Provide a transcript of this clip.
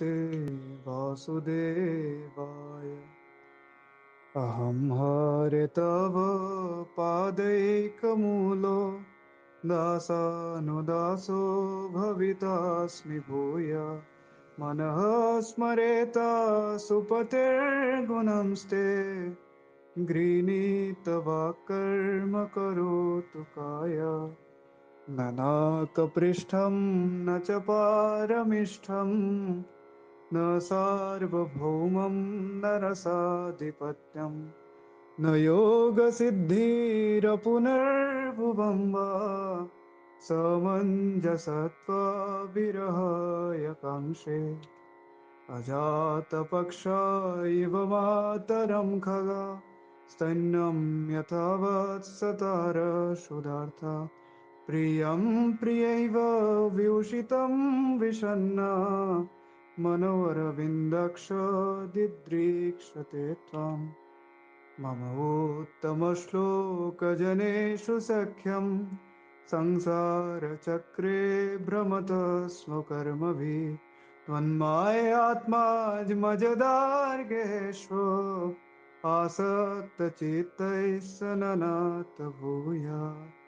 भगवते वासुदेवाय। अहं हरे तव पादैकमूलो दासानुदासो भवितास्मि भूय। मनः स्मरेत सुपतेर्गुणंस्ते गृहीतवाक्कर्म करोतु काय। न नाकपृष्ठं न च पारमिष्ठं न सार्वभौमं न रसाधिपत्यम् न योगसिद्धिरपुनर्भुवं वा समञ्जसत्त्वाविरहाय काङ्क्षे। अजातपक्षा इव मातरं खगा स्तन्यं यथा वत्सतार क्षुधार्ता। प्रियं प्रियैव विउषितं विषण्णा मनोरविन्दक्ष दिदृक्षते त्वाम्। मम उत्तमश्लोकजनेषु सख्यं संसारचक्रे भ्रमत स्म कर्मभिः। त्वन्मायात्माजमजदार्गेष्व आसक्तचित्तैः सननाथ भूयात्।